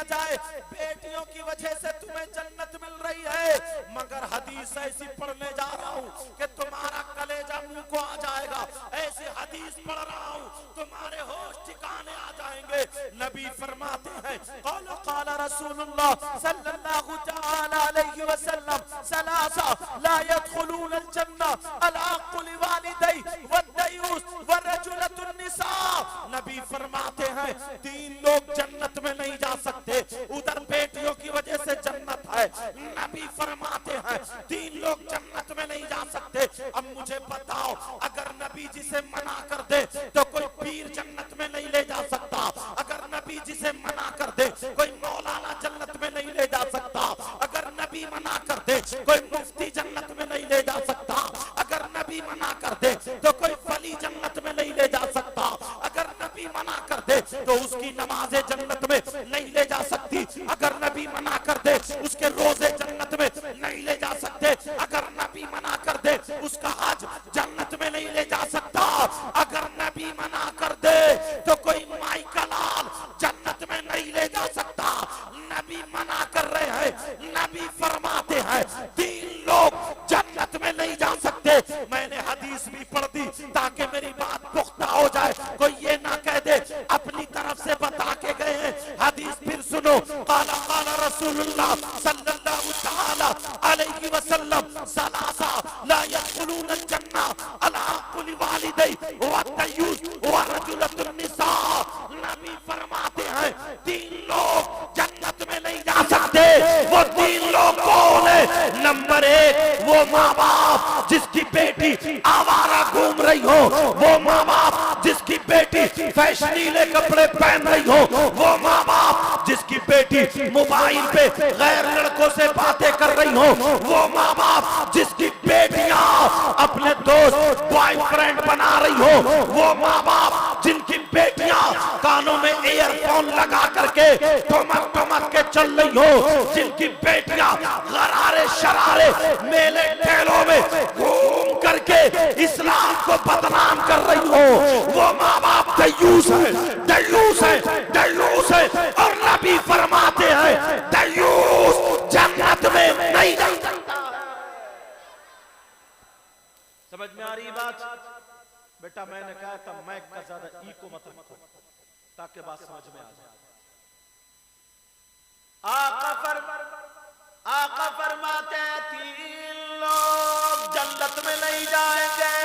दिया जाए, बेटियों की वजह से तुम्हें जन्नत मिल रही है, मगर हदीस ऐसी पढ़ने जा रहा हूं कि तुम्हारा कलेजा मुंह को आ जाएगा। ऐसी हदीस पढ़ रहा हूं तुम्हारे होश ठिकाने आ जाएंगे। नबी फरमाते हैं क़ाल रसूलुल्लाह सल्लल्लाहु तआला अलैहि वसल्लम सलासा ला यदखुलून अल-जन्ना अल-आक़ लिवालिदैहि वद-दयूस वरजुलतुन निसा। नबी फरमाते हैं तीन लोग जन्नत में नहीं जा सकते, उधर बेटियों की वजह से जन्नत है। नबी फरमाते हैं तीन लोग जन्नत में नहीं जा सकते। अब मुझे बताओ, अगर नबी जी से मना कर दे तो कोई पीर जन्नत में नहीं ले जा सकता, अगर नबी जी से मना कर दे कोई मौलाना जन्नत में नहीं ले जा सकता, अगर नबी मना कर दे कोई मुफ्ती जन्नत में नहीं ले जा सकता, अगर नबी मना कर दे तो कोई वली जन्नत में नहीं ले जा सकता, अगर नबी मना कर दे तो उसकी नमाजें जन्नत में नहीं ले जा सकती, अगर नबी मना कर दे उसके रोजे जन्नत में नहीं ले जा सकते, अगर नबी मना कर दे उसका हज जन्नत में नहीं ले जा सकता, अगर नबी मना कर दे तो कोई माई का लाल जन्नत में नहीं ले जा सकता। नबी मना कर रहे हैं, नबी फरमाते हैं तीन लोग जन्नत में नहीं जा सकते। मैंने हदीस भी पढ़ दी ताकि मेरी बात पुख्ता हो जाए, कोई ये ना कह दे अपनी तरफ से बता के गए हैं। हदीस फिर सुनो, क़ाला क़ाला रसूलुल्लाह सल्लल्लाहु तआला अलैहि वसल्लम सलासा ला यदखुलून अल-जन्ना अल-आक़ लिवालिदैहि वद-दयूस वरजुलतुन निसा। नबी फरमाते हैं तीन लोग जन्नत में नहीं जा सकते। वो तीन लोग कौन है? नंबर एक, वो माँ बाप जिसकी बेटी आवारा घूम रही हो, वो माँ बाप जिसकी बेटी फैशनीले कपड़े पहन रही हो, वो माँ बाप जिसकी बेटी मोबाइल पे गैर लड़कों से बातें कर रही हो, वो माँ बाप जिसकी बेटियां अपने दोस्त बॉयफ्रेंड बना रही हो, वो माँ बाप जिनकी बेटियां कानों में ईयरफोन लगा करके ठुमक ठुमक के चल रही हो, जिनकी बेटियां गरारे शरारे मेले ठेलों में घूम करके इस्लाम को बदनाम कर रही हो, वो माँ बाप दयूस है, दयूस है, दयूस है। और नबी फरमाते हैं दयूस जन्नत में नहीं जा सकता। समझ में आ रही बात? बेटा मैंने कहा था मैं का ज्यादा ई को मत रखो ताकि बात समझ में आ जाए। आका फरमाते हैं तीन लोग जन्नत में नहीं जाएंगे।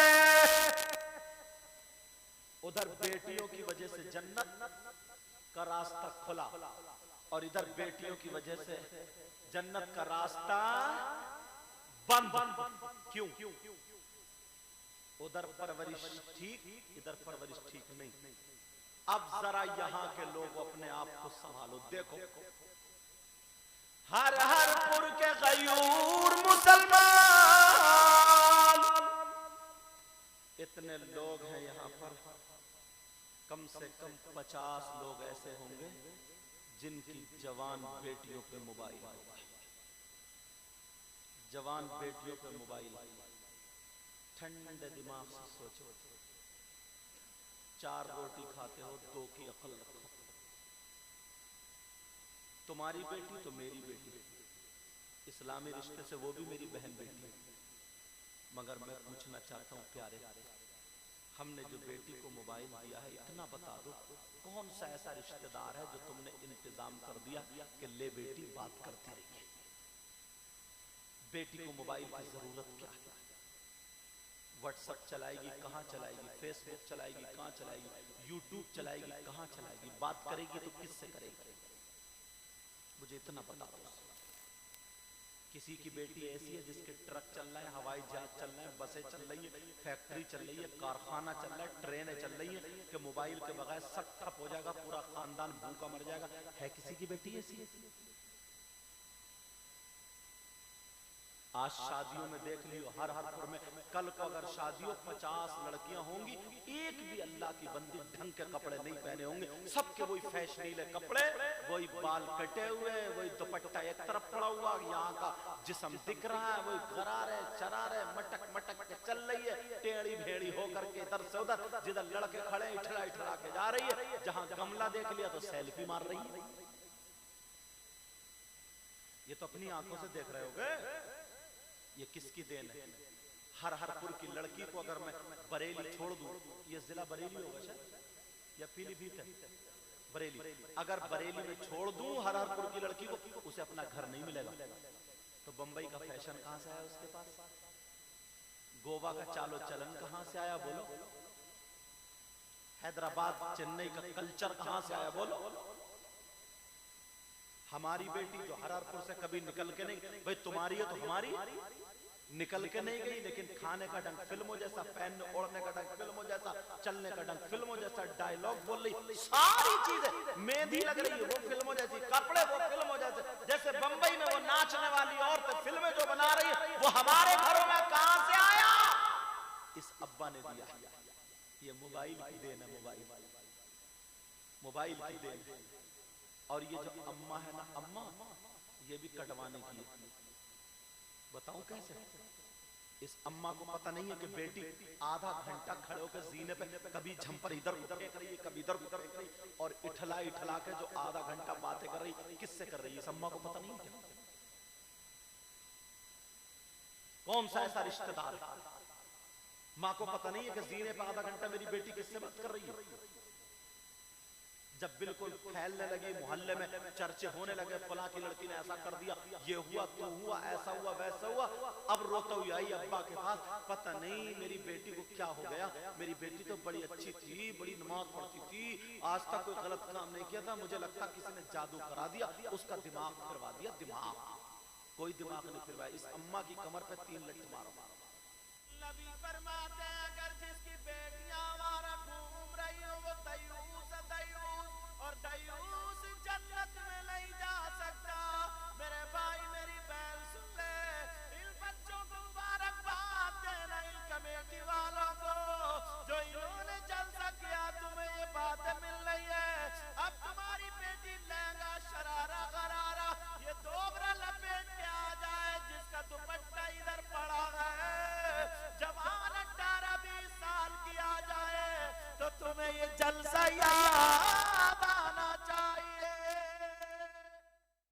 उधर बेटियों की वजह से जन्नत का रास्ता खुला और इधर बेटियों की वजह से जन्नत का रास्ता बंद। क्यों? उधर परवरिश ठीक, इधर परवरिश ठीक नहीं। अब जरा यहाँ के लोग अपने आप को संभालो। देखो हर हर पुर के गयूर मुसलमान इतने लोग हैं यहाँ पर, कम से कम 50 लोग ऐसे होंगे जिनकी जवान बेटियों पे मोबाइल, जवान बेटियों पे मोबाइल। ठंडे दिमाग से सोचो, 4 रोटी खाते हो, 2 की अकल रखो। तुम्हारी बेटी तो मेरी बेटी, इस्लामी रिश्ते से वो भी मेरी बहन बेटी। मगर मैं पूछना चाहता हूँ प्यारे, हमने जो बेटी को मोबाइल दिया है, इतना बता दो कौन सा ऐसा रिश्तेदार है जो तुमने इंतजाम कर दिया कि ले बेटी बात करती रही। बेटी को मोबाइल की जरूरत क्या है? व्हाट्सएप चलाएगी, कहाँ चलाएगी? फेसबुक चलाएगी, कहाँ चलाएगी? यूट्यूब चलाएगी, कहाँ चलाएगी? बात करेगी तो किससे करेगी? मुझे इतना बता दो। किसी की बेटी ऐसी है जिसके ट्रक चल रहा है, हवाई जहाज चल रहा है, बसें चल रही है, फैक्ट्री चल रही है, कारखाना चल रहा है, ट्रेनें चल रही है, कि मोबाइल के बगैर सब ठप हो जाएगा, पूरा खानदान भूखा मर जाएगा। है किसी की बेटी ऐसी? आज शादियों में देख लियो, हर पुर में कल को अगर शादियों 50 लड़कियां होंगी, एक भी अल्लाह की बंदी ढंग के कपड़े नहीं पहने होंगे, सबके वही फैशनीले कपड़े, वही बाल कटे हुए, वही दुपट्टा एक तरफ पड़ा हुआ, यहाँ का जिस्म दिख रहा है, वही गरारे चरारे मटक मटक के चल रही है, टेढ़ी भेड़ी होकर के इधर से उधर, जिधर लड़के खड़े इठला इठला के जा रही है, जहां गमला देख लिया तो सेल्फी मार रही है। ये तो अपनी आंखों से देख रहे होगे, ये किसकी देन है। हरहरपुर की लड़की को अगर मैं बरेली छोड़ दूं, ये जिला बरेली होगा शायद या पीलीभीत है, बरेली, अगर बरेली में छोड़ दूं हरहरपुर की लड़की को, उसे अपना घर नहीं मिलेगा। तो बंबई का फैशन कहां से आया उसके पास, गोवा का चालो चलन कहां से आया बोलो, हैदराबाद चेन्नई का कल्चर कहां से आया बोलो। हमारी बेटी जो हरहरपुर से कभी निकल के नहीं, भाई तुम्हारी है तो हमारी, निकल के नहीं गई, लेकिन खाने का ढंग फिल्मों जैसा, पहनने ओढ़ने का ढंग फिल्मों जैसा, चलने का ढंग फिल्मों जैसा, डायलॉग बोल रही, सारी चीजें, मेहंदी लग रही है वो फिल्मों जैसी, कपड़े वो फिल्मों जैसे, जैसे बंबई में वो नाचने वाली औरतें फिल्में जो बना रही है, वो हमारे घरों में कहां से आया, इस अब्बा ने दिया। ये मोबाइल की देन है, मोबाइल की देन। और ये जो अम्मा है ना, अम्मा ये भी कटवाने की है। बताऊं कैसे, इस अम्मा को पता नहीं है कि बेटी आधा घंटा खड़े होकर जीने पे कभी झंपर इधर उधर कर रही है, कभी इधर उधर कर रही है, और इठला इठला के जो आधा घंटा बातें कर रही, किससे कर रही है, इस अम्मा को पता नहीं है क्या? कौन सा ऐसा रिश्तेदार, माँ को पता नहीं है कि जीने पे आधा घंटा मेरी बेटी किससे बात कर रही है? जब बिल्कुल फैलने लगी, मोहल्ले में चर्चे होने लगे, फलां की लड़की ने ऐसा कर दिया, ये हुआ तो हुआ, ऐसा हुआ वैसा हुआ, अब रोता हुई आई अब्बा के पास, पता नहीं मेरी बेटी को क्या हो गया, मेरी बेटी तो बड़ी अच्छी थी, बड़ी नमाज पढ़ती थी, आज तक कोई गलत काम नहीं किया था, मुझे लगता किसी ने जादू करा दिया, उसका दिमाग फिरवा दिया। दिमाग, कोई दिमाग नहीं फिरवाया। इस अम्मा की कमर पे 3 लठ मारो। नबी फरमाते हैं अगर जिसकी बेटियां आवारा घूम रही हो वो दयूस है, दयूस, और दयूस जन्नत में नहीं जा सकता। मेरे भाई मेरी बहन सुन ले, इन बच्चों को मुबारकबाद देना, इन कमेटी वालों को जो इन्होंने जलसा किया, तुम्हें ये बातें मिल रही है। अब तुम्हारी बेटी लहंगा शरारा गरारा ये दोबरा लपेट के आ जाए, जिसका दुपट्टा इधर पड़ा है,